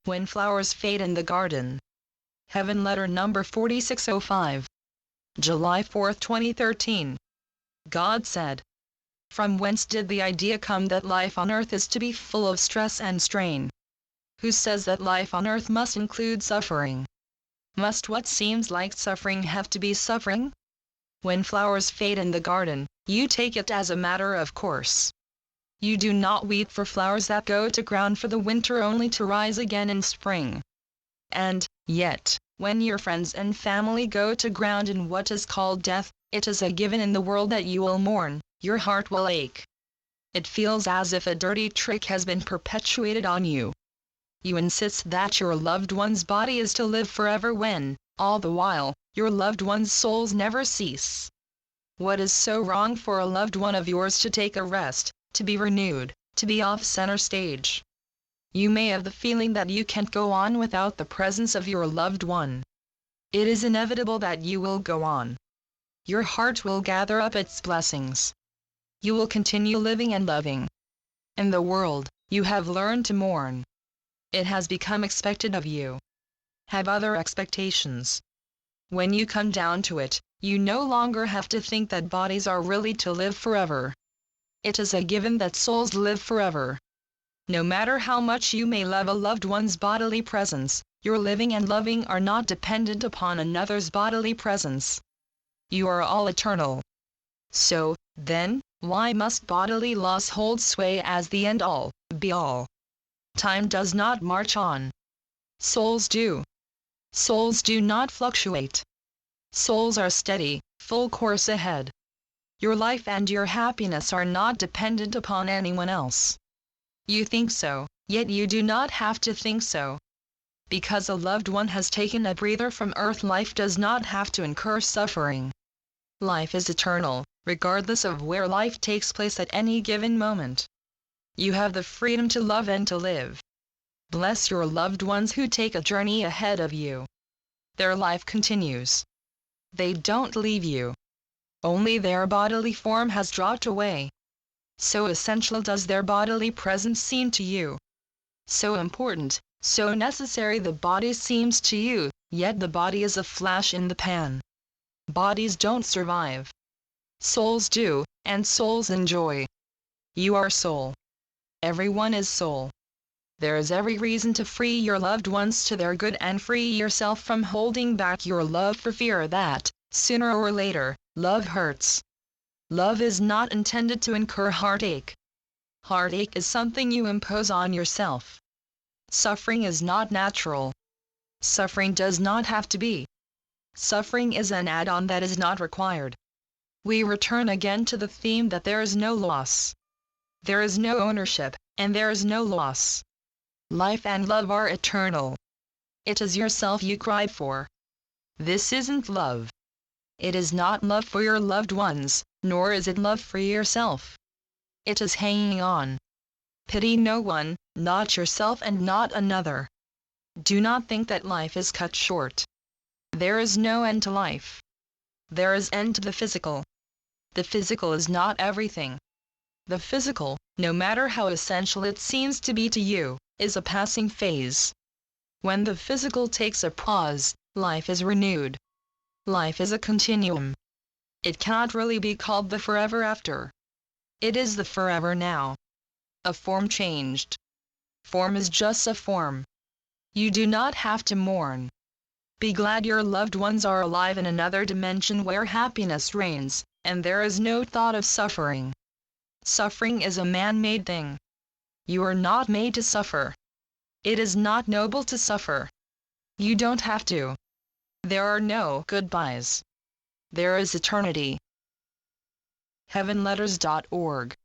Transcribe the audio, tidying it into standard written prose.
When flowers fade in the garden. Heavenletter number 4605. July 4, 2013. God said, "From whence did the idea come that life on earth is to be full of stress and strain? Who says that life on earth must include suffering? Must what seems like suffering have to be suffering? When flowers fade in the garden, you take it as a matter of course. You do not weep for flowers that go to ground for the winter only to rise again in spring. And, yet, when your friends and family go to ground in what is called death, it is a given in the world that you will mourn, your heart will ache. It feels as if a dirty trick has been perpetuated on you. You insist that your loved one's body is to live forever when, all the while, your loved one's souls never cease. What is so wrong for a loved one of yours to take a rest, to be renewed, to be off center stage? You may have the feeling that you can't go on without the presence of your loved one. It is inevitable that you will go on. Your heart will gather up its blessings. You will continue living and loving. In the world, you have learned to mourn. It has become expected of you. Have other expectations. When you come down to it, you no longer have to think that bodies are really to live forever. It is a given that souls live forever. No matter how much you may love a loved one's bodily presence, your living and loving are not dependent upon another's bodily presence. You are all eternal. So, then, why must bodily loss hold sway as the end-all, be-all? Time does not march on. Souls do. Souls do not fluctuate. Souls are steady, full course ahead. Your life and your happiness are not dependent upon anyone else. You think so, yet you do not have to think so. Because a loved one has taken a breather from earth, life does not have to incur suffering. Life is eternal, regardless of where life takes place at any given moment. You have the freedom to love and to live. Bless your loved ones who take a journey ahead of you. Their life continues. They don't leave you. Only their bodily form has dropped away. So essential does their bodily presence seem to you. So important, so necessary the body seems to you, yet the body is a flash in the pan. Bodies don't survive. Souls do, and souls enjoy. You are soul. Everyone is soul. There is every reason to free your loved ones to their good and free yourself from holding back your love for fear that, sooner or later, love hurts. Love is not intended to incur heartache. Heartache is something you impose on yourself. Suffering is not natural. Suffering does not have to be. Suffering is an add-on that is not required. We return again to the theme that there is no loss. There is no ownership, and there is no loss. Life and love are eternal. It is yourself you cry for. This isn't love. It is not love for your loved ones, nor is it love for yourself. It is hanging on. Pity no one, not yourself and not another. Do not think that life is cut short. There is no end to life. There is end to the physical. The physical is not everything. The physical, no matter how essential it seems to be to you, is a passing phase. When the physical takes a pause, life is renewed. Life is a continuum. It cannot really be called the forever after. It is the forever now. A form changed. Form is just a form. You do not have to mourn. Be glad your loved ones are alive in another dimension where happiness reigns, and there is no thought of suffering. Suffering is a man-made thing. You are not made to suffer. It is not noble to suffer. You don't have to. There are no goodbyes. There is eternity. Heavenletters.org